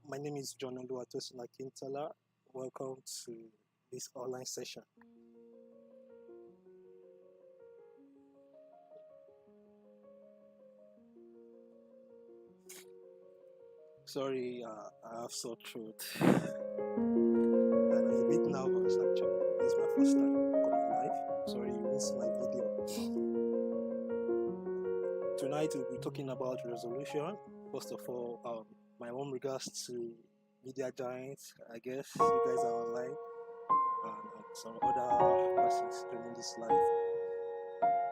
My name is John Oluwatosin Akintala. Welcome to this online session. Sorry, I have sore throat. And I'm a bit nervous actually. It's my first time coming live. Sorry, you missed my video. Tonight we'll be talking about resolution. First of all, my warm regards to media giants. I guess you guys are online and some other persons joining this live.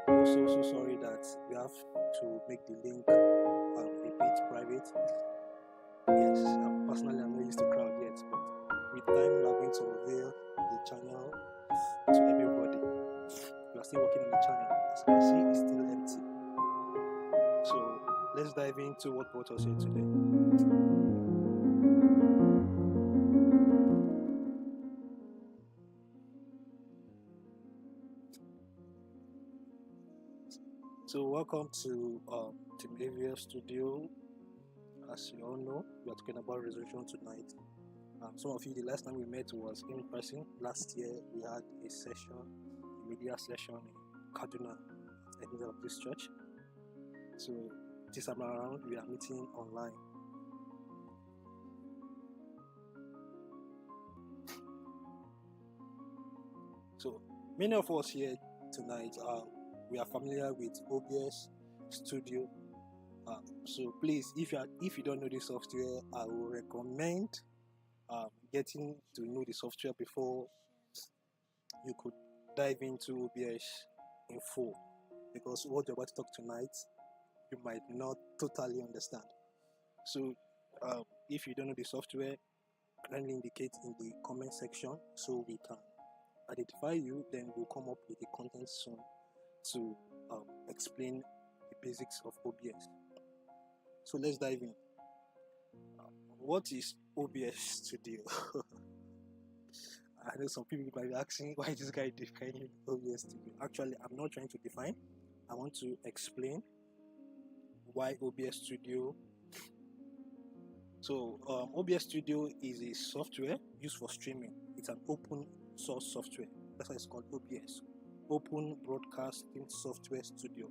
Also, so sorry that we have to make the link repeat private. Yes, personally I'm not used to crowd yet, but with time we are going to reveal the channel to everybody. We are still working on the channel. As you can see, it's still empty. So let's dive into what brought us here today. So welcome to Team AVF Studio. As you all know, we are talking about resolution tonight. Some of you, the last time we met was in person. Last year we had a session, a media session in Kaduna at the of this church. So this time around we are meeting online. So many of us here tonight, we are familiar with OBS Studio. So please, if you don't know the software, I will recommend getting to know the software before you could dive into OBS in full, because what you're about to talk tonight, you might not totally understand. So if you don't know the software, kindly indicate in the comment section so we can identify you. Then we'll come up with the content soon to explain the basics of OBS. So let's dive in. What is OBS Studio? I know some people might be asking, why is this guy defining OBS Studio? Actually, I'm not trying to define. I want to explain why OBS Studio. So OBS Studio is a software used for streaming. It's an open source software. That's why it's called OBS. Open Broadcasting Software Studio.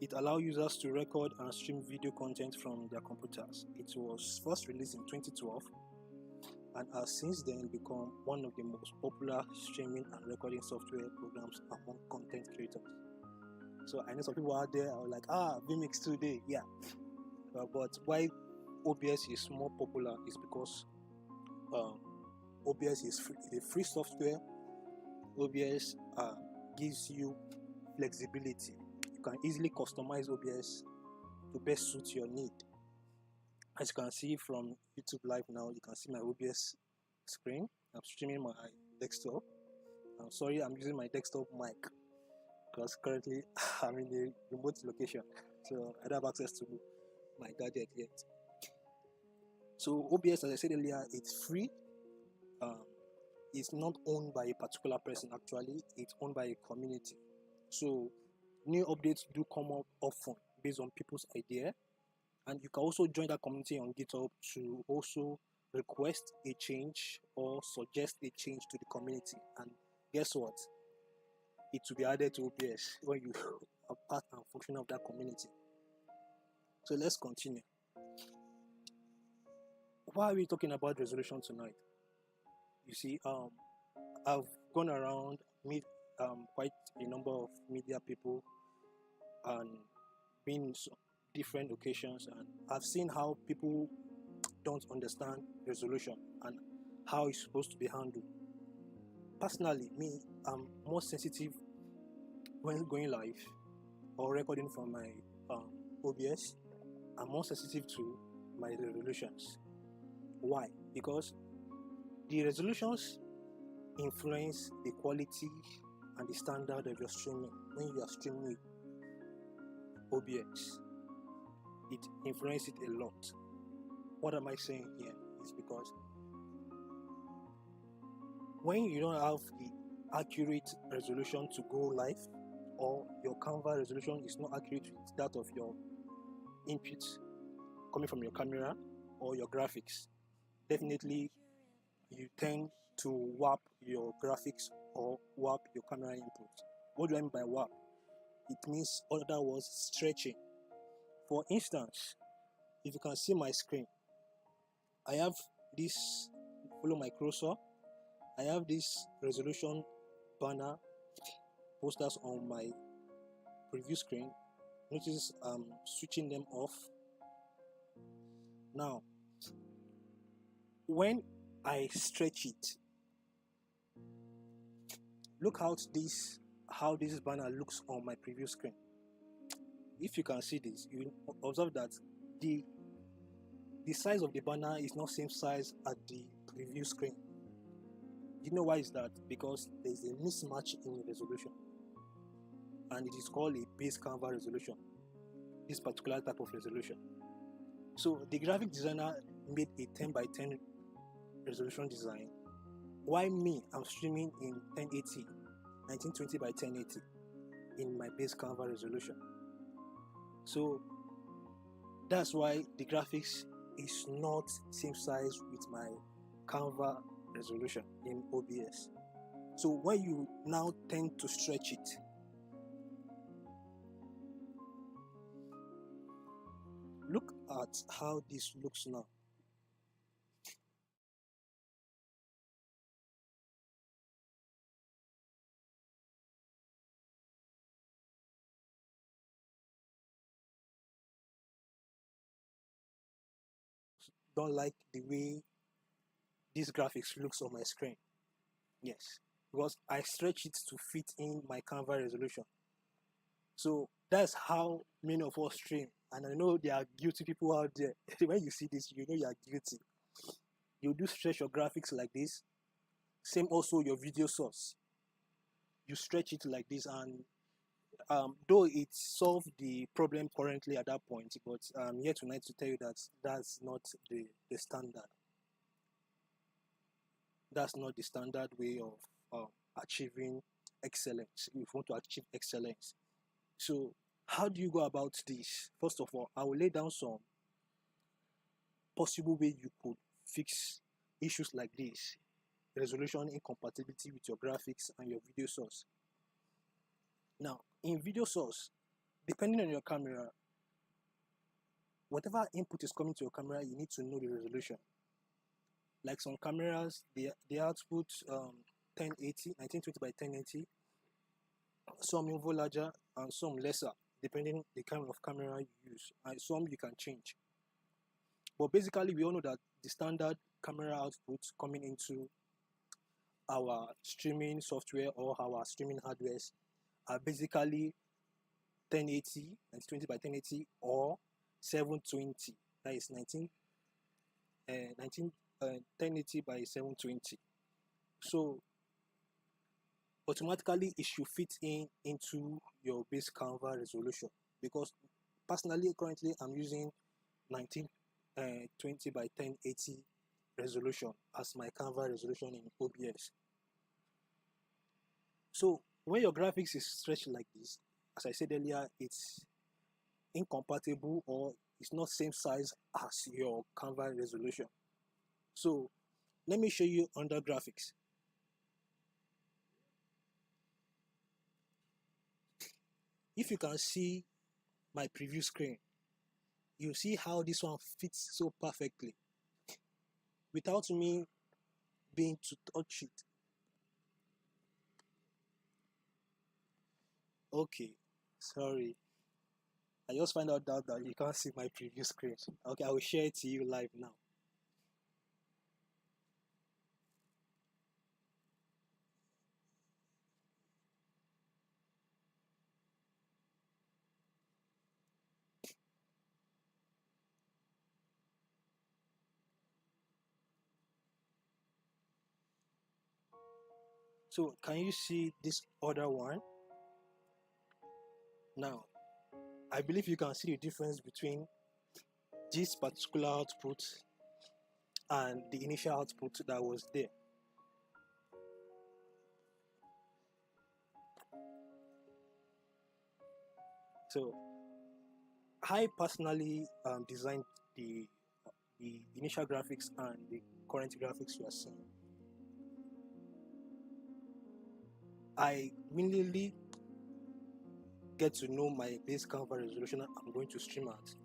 It allows users to record and stream video content from their computers. It was first released in 2012 and has since then become one of the most popular streaming and recording software programs among content creators. So I know some people out there are like, vMix today, yeah. But why OBS is more popular is because OBS is free. It's a free software. OBS gives you flexibility. You can easily customize OBS to best suit your need. As you can see from YouTube Live now, you can see my OBS screen. I'm streaming my desktop. I'm sorry, I'm using my desktop mic because currently I'm in a remote location, so I don't have access to my gadget yet. So OBS, as I said earlier, it's free. It's not owned by a particular person. Actually, it's owned by a community. So new updates do come up often based on people's idea, and you can also join that community on GitHub to also request a change or suggest a change to the community. And guess what? It will be added to OBS when you are part and function of that community. So let's continue. Why are we talking about resolution tonight? You see, I've gone around, meet quite a number of media people and been in different occasions, and I've seen how people don't understand resolution and how it's supposed to be handled. Personally, me, I'm more sensitive when going live or recording from my OBS. I'm more sensitive to my resolutions. Why? Because the resolutions influence the quality and the standard of your streaming. When you are streaming with OBS, it influences it a lot. What am I saying here? Is because when you don't have the accurate resolution to go live, or your Canva resolution is not accurate with that of your input coming from your camera or your graphics, definitely you tend to warp your graphics or warp your camera input. What do I mean by warp? It means, in other words, stretching. For instance, if you can see my screen, I have this, follow my cursor, I have this resolution banner posters on my preview screen. Notice I'm switching them off. Now, when I stretch it, look out this, how this banner looks on my preview screen. If you can see this, you will observe that the size of the banner is not same size at the preview screen. You know why is that? Because there is a mismatch in resolution, and it is called a base Canva resolution, this particular type of resolution. So the graphic designer made a 10 by 10 resolution design. Why me? I'm streaming in 1080, 1920 by 1080 in my base Canva resolution. So that's why the graphics is not same size with my Canva resolution in OBS. So when you now tend to stretch it, look at how this looks now. Don't like the way this graphics looks on my screen. Yes, because I stretch it to fit in my Canva resolution. So that's how many of us stream. And I know there are guilty people out there. When you see this, you know you are guilty. You do stretch your graphics like this. Same also your video source. You stretch it like this, and though it solved the problem currently at that point, but I'm here tonight to tell you that that's not the standard. That's not the standard way of achieving excellence. If you want to achieve excellence, so how do you go about this? First of all, I will lay down some possible way you could fix issues like this: resolution incompatibility with your graphics and your video source. Now, in video source, depending on your camera, whatever input is coming to your camera, you need to know the resolution. Like some cameras, they output 1080, 1920 by 1080, some even larger and some lesser, depending the kind of camera you use, and some you can change. But basically, we all know that the standard camera output coming into our streaming software or our streaming hardwares are basically 1080, 1920 by 1080, or 720, that is 1080 by 720. So automatically it should fit into your base Canva resolution, because personally currently I'm using 1920 by 1080 resolution as my Canva resolution in OBS. So when your graphics is stretched like this, as I said earlier, it's incompatible or it's not same size as your Canva resolution. So let me show you under graphics. If you can see my preview screen, you see how this one fits so perfectly without me being to touch it. Okay, sorry, I just find out that you can't see my preview screen. Okay, I will share it to you live now. So can you see this other one? Now, I believe you can see the difference between this particular output and the initial output that was there. So I personally designed the initial graphics and the current graphics you are seeing. I immediately get to know my base Canva resolution I'm going to stream at,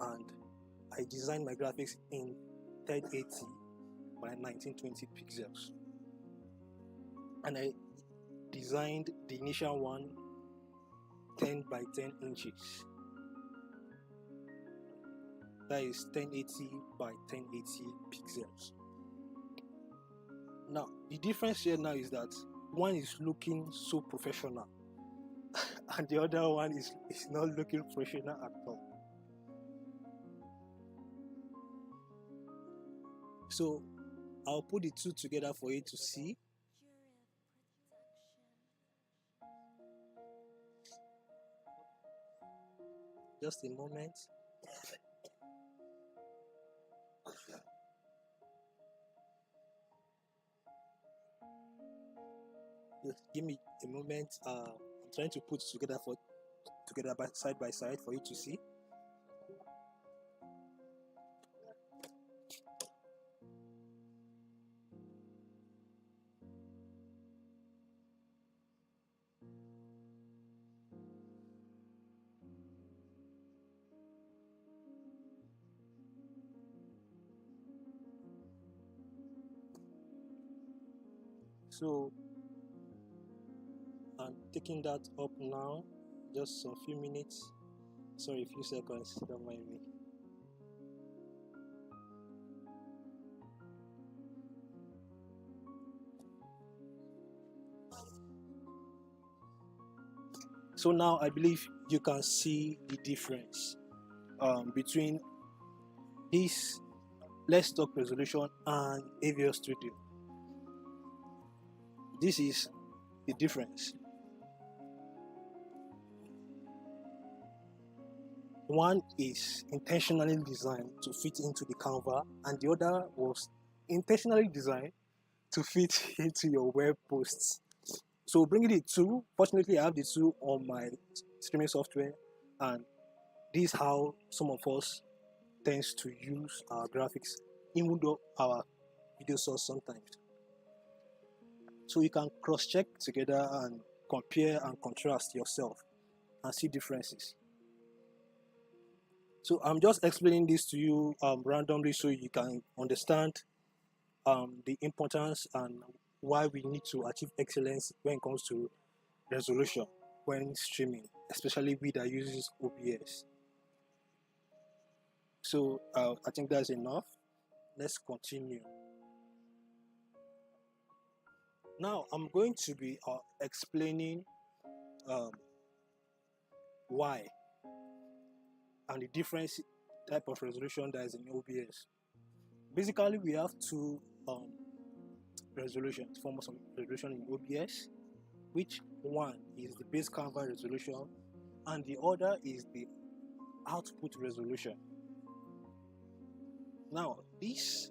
and I designed my graphics in 1080 by 1920 pixels, and I designed the initial one 10 by 10 inches. That is 1080 by 1080 pixels. Now the difference here now is that one is looking so professional and the other one is not looking professional at all. So I'll put the two together for you to see. Just a moment. Just give me a moment. I'm trying to put together side by side for you to see. So I'm taking that up now, just a few minutes, sorry, a few seconds, don't mind me. So now I believe you can see the difference between this Let's Talk resolution and AVL Studio. This is the difference. One is intentionally designed to fit into the Canva, and the other was intentionally designed to fit into your web posts. So bringing the two, fortunately I have the two on my streaming software, and this is how some of us tends to use our graphics, even though our video source sometimes. So you can cross-check together and compare and contrast yourself and see differences. So I'm just explaining this to you randomly so you can understand the importance and why we need to achieve excellence when it comes to resolution when streaming, especially we that uses OBS. So I think that's enough. Let's continue. Now I'm going to be explaining why and the different type of resolution that is in OBS. Basically, we have two resolutions, forms of resolution in OBS, which one is the base Canva resolution and the other is the output resolution. Now, this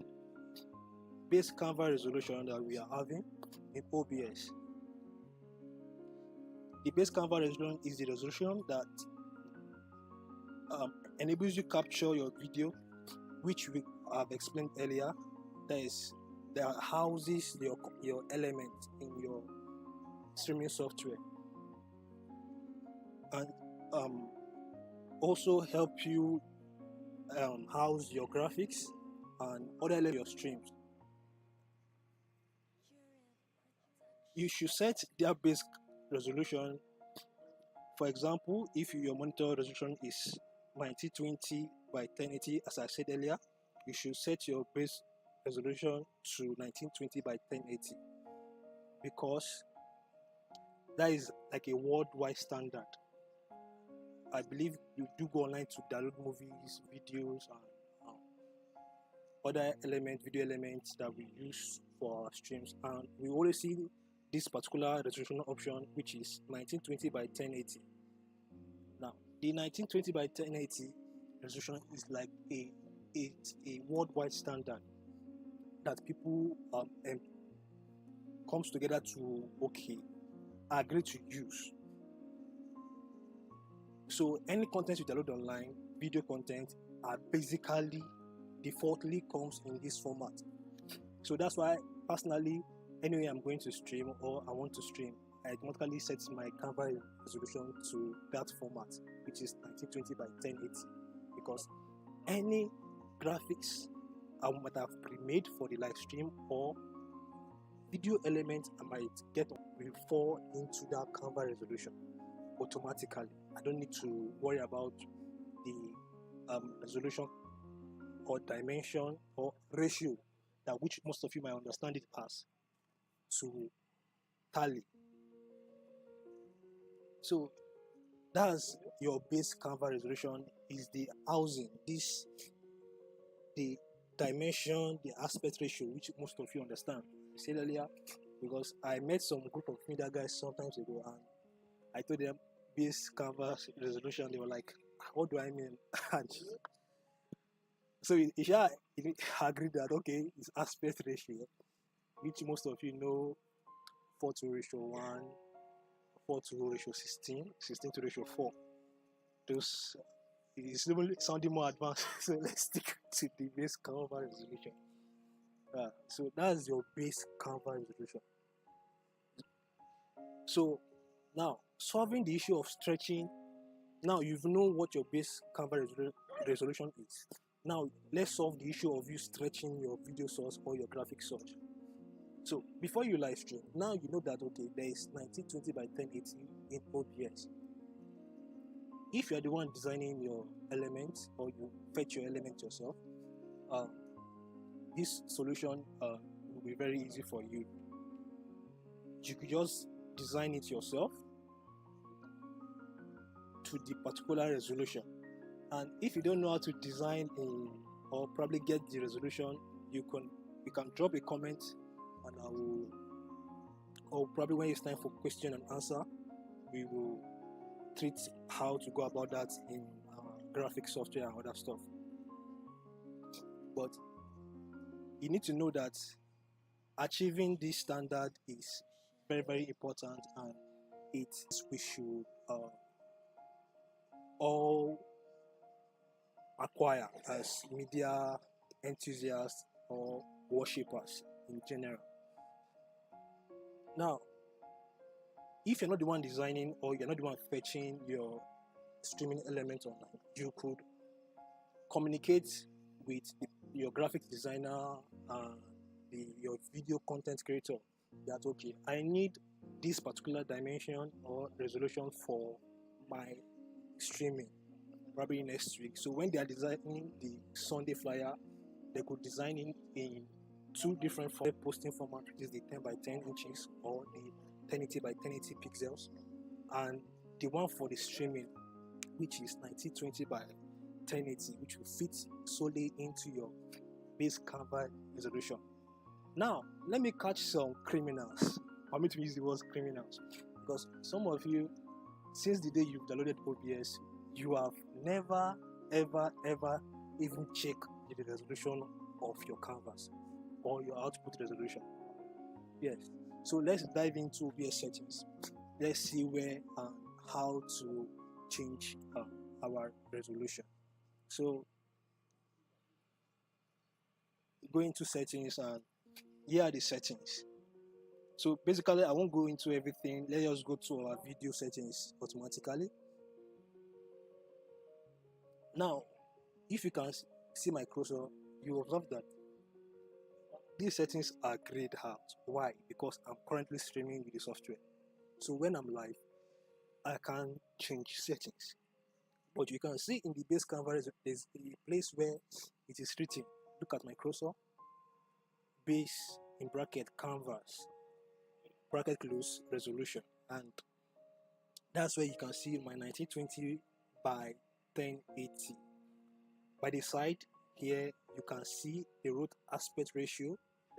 base Canva resolution that we are having in OBS, the base Canva resolution is the resolution that enables you to capture your video, which we have explained earlier. That houses your element in your streaming software, and also help you house your graphics and other elements of your streams. You should set their base resolution. For example, if your monitor resolution is 1920 by 1080, as I said earlier, you should set your base resolution to 1920 by 1080 because that is like a worldwide standard. I believe you do go online to download movies, videos, and other video elements that we use for our streams, and we always see this particular resolution option, which is 1920 by 1080. Now, the 1920 by 1080 resolution is like a worldwide standard. that people comes together to agree to use. So any content you download online, video content, are basically defaultly comes in this format. So that's why personally, anyway, I'm going to stream or I want to stream, I automatically set my camera resolution to that format, which is 1920 by 1080, because any graphics I might have pre-made for the live stream or video element I might get will fall into that camera resolution automatically. I don't need to worry about the resolution or dimension or ratio, that which most of you might understand it as, to tally. So that's your base camera resolution, is the housing, the dimension, the aspect ratio, which most of you understand. I said earlier, because I met some group of media guys sometimes ago, and I told them base camera resolution. They were like, "What do I mean?" So it agreed that okay, it's aspect ratio, which most of you know, 4:1, 4:16, 16:4. Those is sounding more advanced, so let's stick to the base camera resolution. So that's your base camera resolution. So now, solving the issue of stretching, now you've known what your base camera resolution is. Now let's solve the issue of you stretching your video source or your graphic source. So before you live stream, now you know that okay, there is 1920 by 1080 in OBS. If you are the one designing your elements or you fetch your element yourself, this solution will be very easy for you. You could just design it yourself to the particular resolution. And if you don't know how to design or probably get the resolution, you can drop a comment, and I will, or probably when it's time for question and answer, we will treat how to go about that in graphic software and other stuff. But you need to know that achieving this standard is very, very important, and we should all acquire as media enthusiasts or worshippers in general. Now, if you're not the one designing or you're not the one fetching your streaming element online, you could communicate with your graphic designer and your video content creator that okay, I need this particular dimension or resolution for my streaming probably next week. So when they are designing the Sunday flyer, they could design in two different posting formats, which is the 10 by 10 inches or the 1080 by 1080 pixels, and the one for the streaming, which is 1920 by 1080, which will fit solely into your base camera resolution. Now, let me catch some criminals. I'm going to use the word criminals because some of you, since the day you've downloaded OBS, you have never, ever even checked the resolution of your canvas or your output resolution. Yes. So let's dive into OBS settings. Let's see where and how to change our resolution. So go into settings, and here are the settings. So basically, I won't go into everything. Let's just go to our video settings automatically. Now, if you can see my cursor, you observe that these settings are grayed out. Why? Because I'm currently streaming with the software. So when I'm live, I can change settings. But you can see in the base canvas, there's a place where it is written. Look at my cursor. Base in bracket canvas, bracket close resolution, and that's where you can see my 1920 by 1080. By the side here, you can see the root aspect ratio,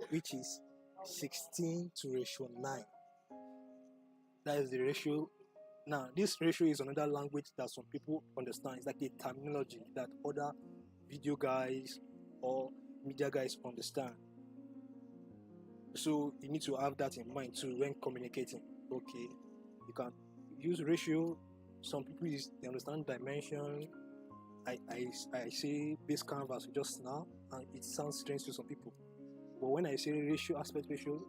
which is 16:9. That is the ratio. Now, this ratio is another language that some people understand. It's like a terminology that other video guys or media guys understand. So you need to have that in mind too when communicating. Okay, you can use ratio. Some people they understand dimension. I say base canvas just now, and it sounds strange to some people. But when I say ratio, aspect ratio,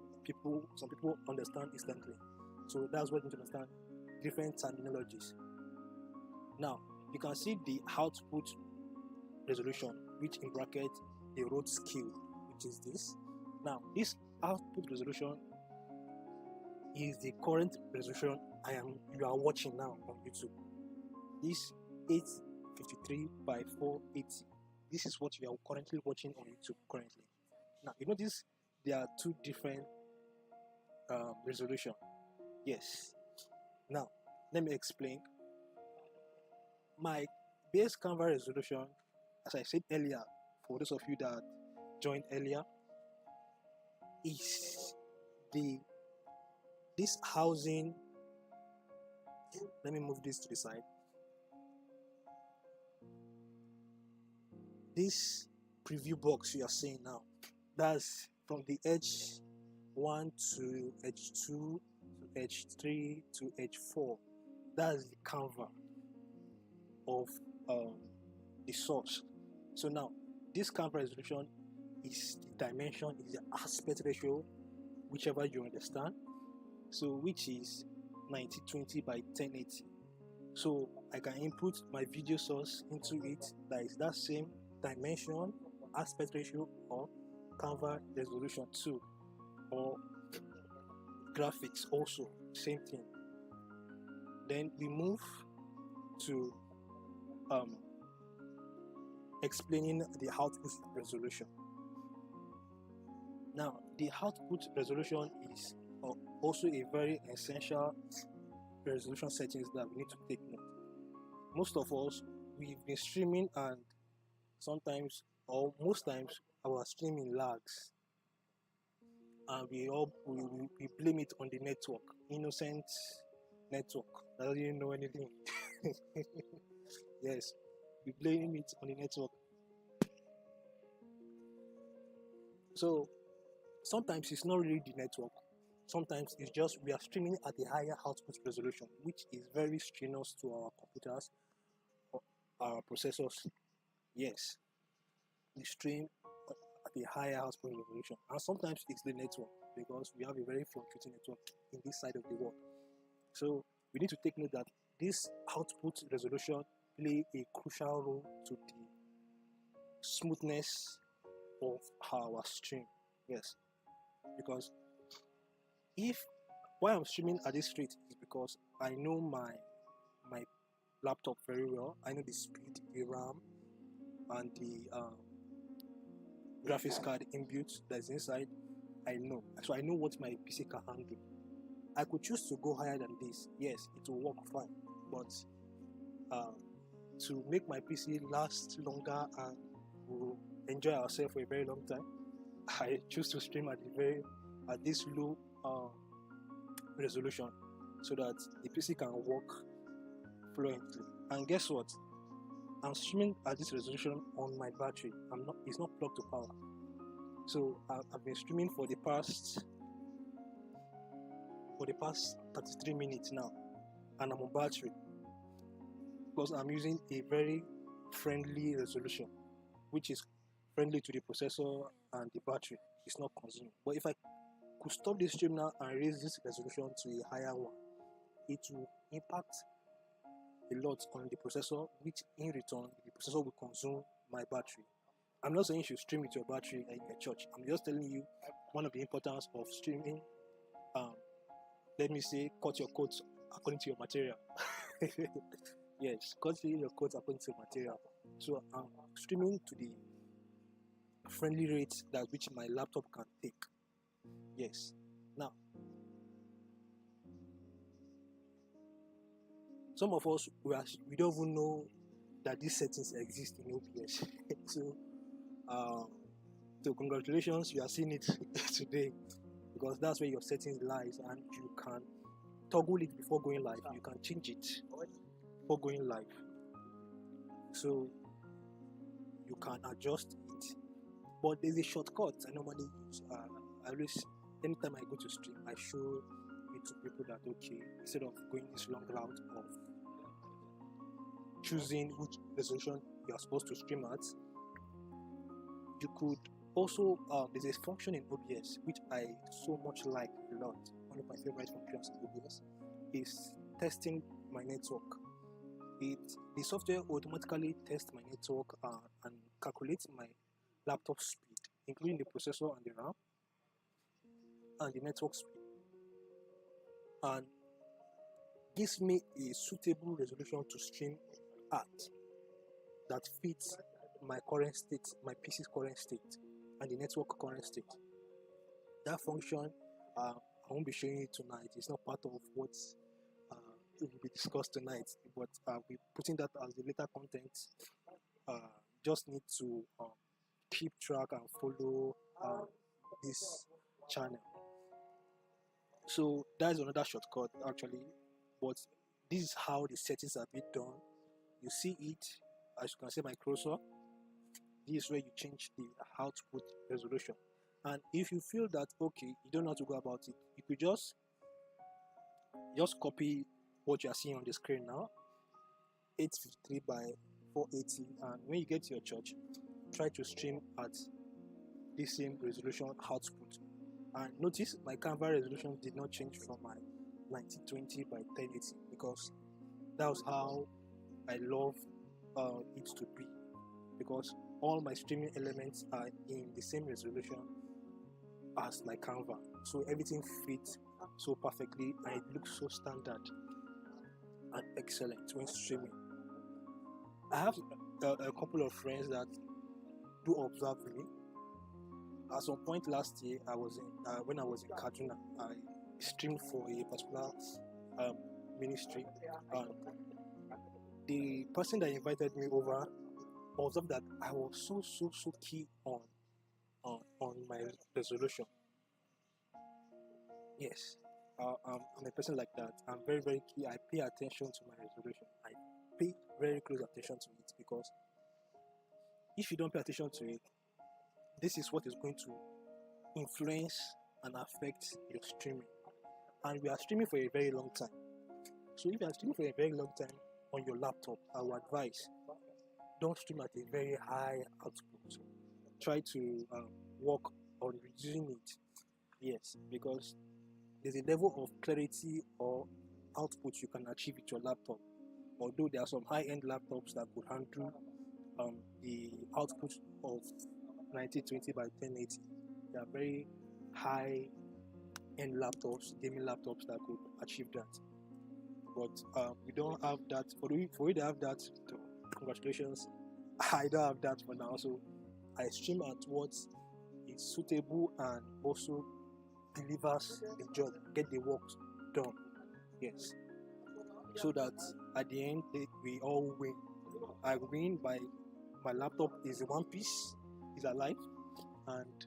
some people understand instantly. So that's what you need to understand different terminologies. Now you can see the output resolution, which in bracket the road scale, which is this. Now this output resolution is the current resolution you are watching now on YouTube. This 853 by 480. This is what you are currently watching on YouTube currently. Now you notice there are two different resolution. Yes. Now let me explain. My base camera resolution, as I said earlier, for those of you that joined earlier, is this housing. Let me move this to the side. This preview box you are seeing now, that's from the edge 1 to edge 2 to edge 3 to edge 4. That's the canvas of the source. So now this canvas resolution is the dimension, is the aspect ratio, whichever you understand. So which is 1920 by 1080. So I can input my video source into it, that is that same dimension, aspect ratio, or canvas resolution too, or graphics also, same thing. Then we move to explaining the output resolution. Now the output resolution is also a very essential resolution settings that we need to take note. Most of us, we've been streaming, and sometimes or most times our streaming lags, and we blame it on the network, innocent network that doesn't even know anything. Yes, we blame it on the network. So sometimes it's not really the network. Sometimes it's just we are streaming at a higher output resolution, which is very strenuous to our computers or our processors. Yes, we stream at a higher output resolution, and sometimes it's the network, because we have a very fluctuating network in this side of the world. So we need to take note that this output resolution play a crucial role to the smoothness of our stream. Yes, because why I'm streaming at this rate is because I know my laptop very well. I know the speed, the RAM, and the graphics card inbuilt that's inside. I know, so I know what my PC can handle. I could choose to go higher than this. Yes, it will work fine, but to make my PC last longer and we'll enjoy ourselves for a very long time, I choose to stream at this low resolution, so that the PC can work fluently. And guess what? I'm streaming at this resolution on my battery. It's not plugged to power. So I've been streaming for the past 33 minutes now, and I'm on battery, because I'm using a very friendly resolution, which is friendly to the processor and the battery. It's not consuming. But if I could stop this stream now and raise this resolution to a higher one, it will impact a lot on the processor, which in return the processor will consume my battery. I'm not saying you should stream with your battery in your church. I'm just telling you one of the importance of streaming. Let me say, cut your coats according to your material. Yes, cut your coats according to your material. So I'm streaming to the friendly rate that which my laptop can take. Yes. Now, some of us we don't even know that these settings exist in OBS. So congratulations, you are seeing it today, because that's where your settings lies, and you can toggle it before going live. You can change it before going live, so you can adjust it. But there's a shortcut I normally use. I always anytime I go to stream, I show it to people that okay, instead of going this long route of choosing which resolution you are supposed to stream at, you could also there's a function in OBS which I so much like a lot. One of my favorite functions in OBS is testing my network. The software automatically tests my network and calculates my laptop speed, including the processor and the RAM and the network speed, and gives me a suitable resolution to stream at that fits my current state, my PC's current state, and the network current state. That function, I won't be showing it tonight. It's not part of what will be discussed tonight, but I'll be putting that as the later content. Just need to keep track and follow this channel. So that's another shortcut actually, but this is how the settings are being done. You see it, as you can see my cursor. This is where you change the output resolution. And if you feel that okay, you don't know how to go about it, you could just copy what you are seeing on the screen now, 853 by 480, and when you get to your church, try to stream at the same resolution output. And notice my camera resolution did not change from my 1920 by 1080 because that was how I love it to be, because all my streaming elements are in the same resolution as my Canva, so everything fits so perfectly and it looks so standard and excellent when streaming. I have a couple of friends that do observe me. At some point last year, when I was in Kaduna, I streamed for a particular ministry, and the person that invited me over observed that I was so key on my resolution. Yes, I'm a person like that. I'm very key. I pay attention to my resolution. I pay very close attention to it, because if you don't pay attention to it, this is what is going to influence and affect your streaming. And we are streaming for a very long time. So if you are streaming for a very long time on your laptop, I would advise, don't stream at a very high output. Try to work on reducing it. Yes, because there's a level of clarity or output you can achieve with your laptop. Although there are some high-end laptops that could handle the output of 1920 by 1080. They are very high-end laptops, gaming laptops that could achieve that. But we don't have that. For you to have that, congratulations. I don't have that for now, so I stream at what is suitable and also delivers the job, get the work done. Yes, so that at the end we all win. I win by my laptop is in one piece, is alive, and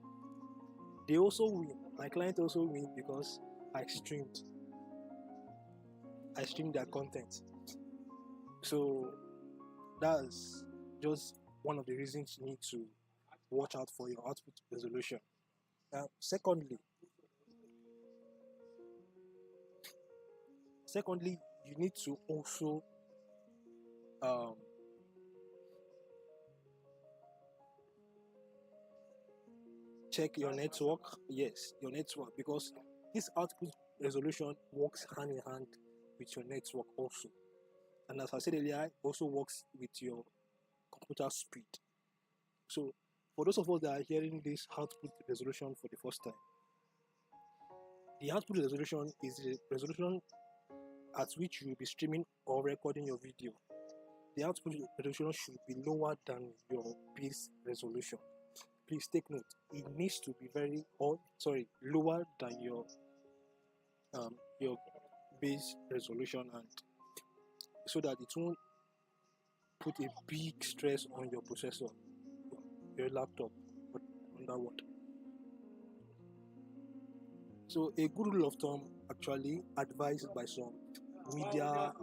they also win. My client also win because I streamed their content. So that's just one of the reasons you need to watch out for your output resolution. Secondly, you need to also check your network. Yes, your network, because this output resolution works hand in hand with your network also. And as I said earlier, it also works with your computer speed. So for those of us that are hearing this output resolution for the first time, the output resolution is the resolution at which you will be streaming or recording your video. The output resolution should be lower than your base resolution. Please take note. It needs to be lower than your base resolution, and so that it won't put a big stress on your processor, your laptop, but on that one. So a good rule of thumb, actually advised by some media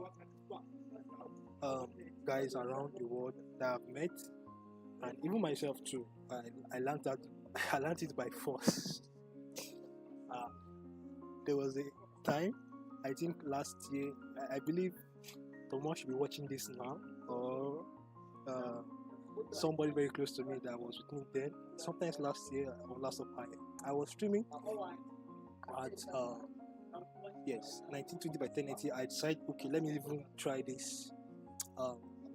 guys around the world that I've met, and even myself too, I learned it by force. there was a time, I think last year, I believe Tomo should be watching this now, or somebody very close to me that was with me then. Sometimes last year or last year, I was streaming at 1920 by 1080. I decided, okay, let me even try this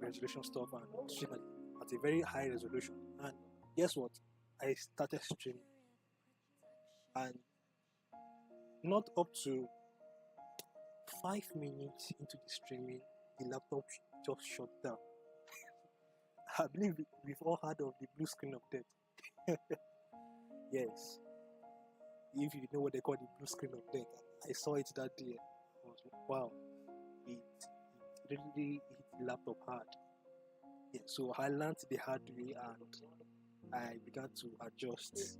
resolution stuff and stream at a very high resolution. And guess what? I started streaming, and not up to 5 minutes into the streaming, the laptop just shut down. I believe we've all heard of the blue screen of death. Yes, if you know what they call the blue screen of death, I saw it that day. I was, wow, it really hit the laptop hard. Yeah, so I learned the hard way, and I began to adjust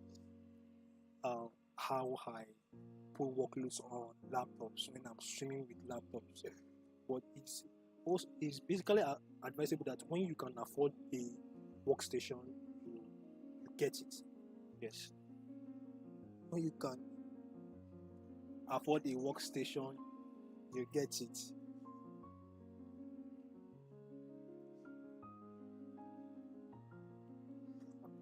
how I put workloads on laptops when I'm streaming with laptops. But it's basically advisable that when you can afford a workstation, you get it. Yes. When you can afford a workstation, you get it.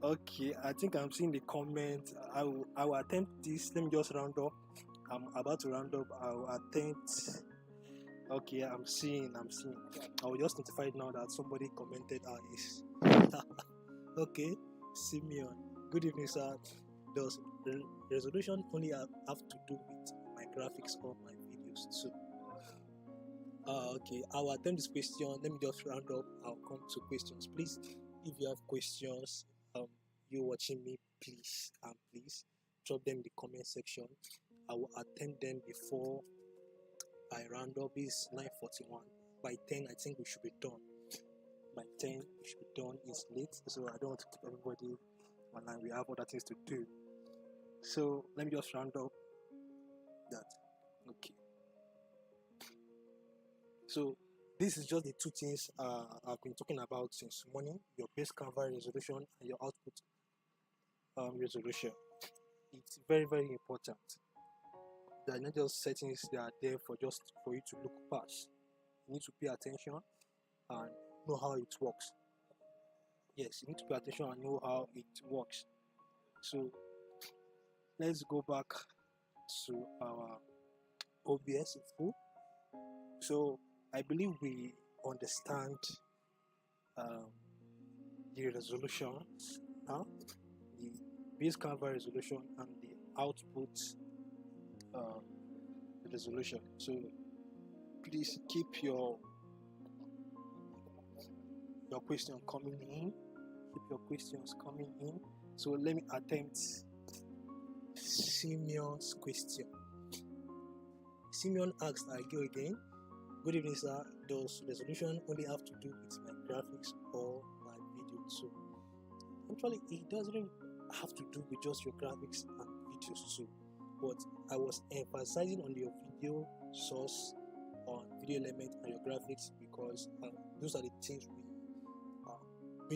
Okay, I think I'm seeing the comment. I will attempt this. Let me just round up. I'm about to round up. I will attempt. Okay, I'm seeing. I will just notify now that somebody commented this. Okay, Simeon. Good evening, sir. Does resolution only have to do with my graphics or my videos too? Okay, I will attempt this question. Let me just round up. I'll come to questions. Please, if you have questions, you watching me, please drop them in the comment section. I will attend them before I round up. It's 9:41. By 10, I think we should be done. By 10, we should be done. It's late, so I don't want to keep everybody online. We have other things to do. So let me just round up that. Okay. So this is just the two things I've been talking about since morning: your base camera resolution and your output resolution. It's very, very important. They are not just settings that are there for you to look past. You need to pay attention and know how it works. Yes, you need to pay attention and know how it works. So let's go back to our OBS full. So I believe we understand the resolutions now, the base camera resolution and the output resolution. So please keep your question coming in. Keep your questions coming in. So let me attempt Simeon's question. Simeon asked, I go again. Good evening, sir. Does resolution only have to do with my graphics or my video too? Actually, it doesn't have to do with just your graphics and videos too. But I was emphasizing on your video source, on video element and your graphics, because those are the things we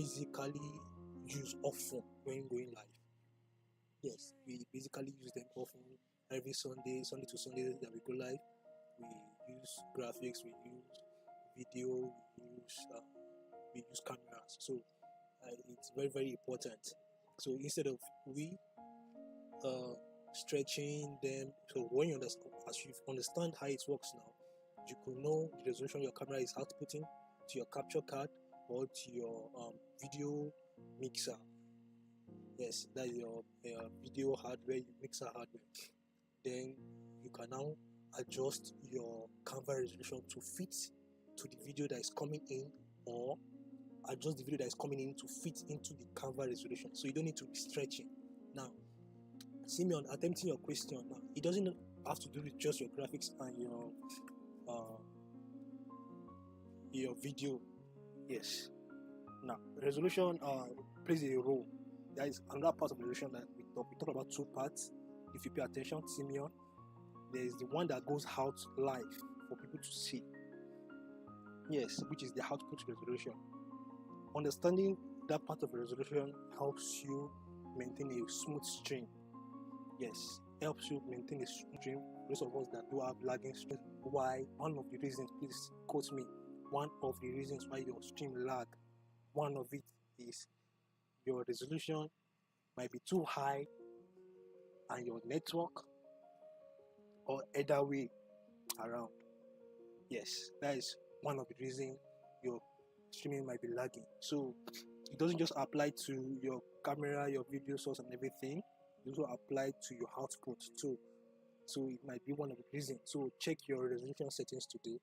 basically use often when going live. Yes, we basically use them often every Sunday to Sunday that we go live. We use graphics, we use video, we use cameras. So it's very, very important. So instead of we stretching them, so when you understand, as you understand how it works now, you could know the resolution your camera is outputting to your capture card or to your video mixer. Yes, that's your video hardware, mixer hardware. Then you can now adjust your camera resolution to fit to the video that is coming in, or adjust the video that is coming in to fit into the camera resolution. So you don't need to be stretching. Now, Simeon, attempting your question, now it doesn't have to do with just your graphics and your video. Yes. Now, resolution plays a role. There is another part of resolution that we talk about two parts. If you pay attention, Simeon, there is the one that goes out live for people to see. Yes, which is the output resolution. Understanding that part of the resolution helps you maintain a smooth stream. Yes, helps you maintain a stream. Those of us that do have lagging stream, why one of the reasons, please quote me, one of the reasons why your stream lag, one of it is your resolution might be too high and your network, or either way around. Yes, that is one of the reasons your streaming might be lagging. So it doesn't just apply to your camera, your video source and everything, it also apply to your output too. So it might be one of the reasons. So check your resolution settings today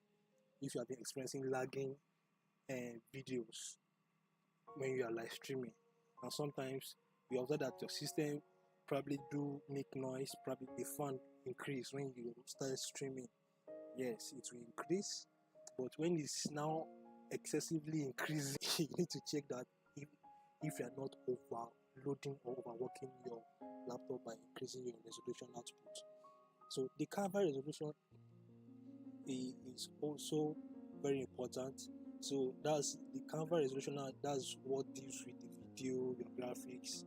if you have been experiencing lagging videos when you are live streaming. And sometimes you observe that your system probably do make noise, probably the fan increase when you start streaming. Yes, it will increase, but when it's now excessively increasing, you need to check that if you are not overloading or overworking your laptop by increasing your resolution output. So the camera resolution is also very important. So that's the camera resolution. That's what deals with the video, your graphics.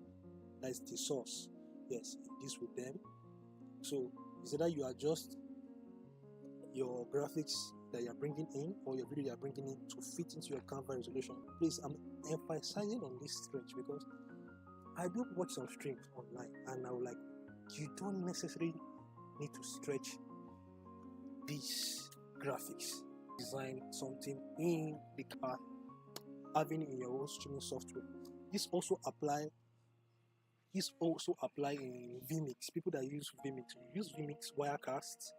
That's the source. Yes, it deals with them. So is either you adjust your graphics that you're bringing in or your video you're bringing in to fit into your camera resolution. Please, I'm emphasizing on this stretch because I do watch some streams online and I will like, you don't necessarily need to stretch these graphics. Design something in the car, having in your own streaming software. This also apply in vMix. People that use vMix Wirecast.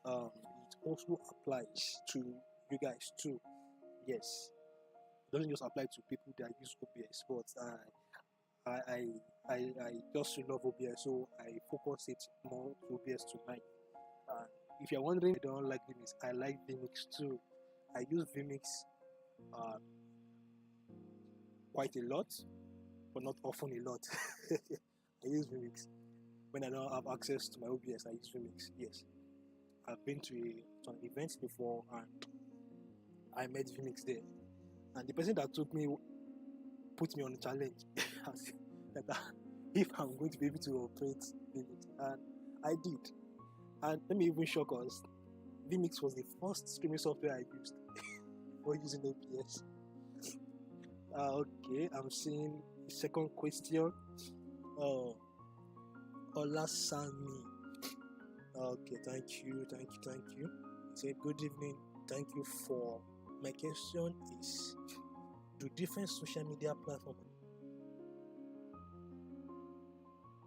It also applies to you guys too. Yes, it doesn't just apply to people that use OBS, but I just love OBS, so I focus it more to OBS tonight. If you're wondering, I don't like vMix. I like vMix too. I use vMix quite a lot, but not often a lot. I use vMix when I don't have access to my OBS. I use vMix. Yes, I've been to an event before and I met vMix there, and the person that took me put me on a challenge that if I'm going to be able to operate vMix, and I did. And let me even shock us, vMix was the first streaming software I used before using OBS. Okay, I'm seeing the second question. Olasami. Okay, thank you. Say good evening. Thank you for my question is, do different social media platforms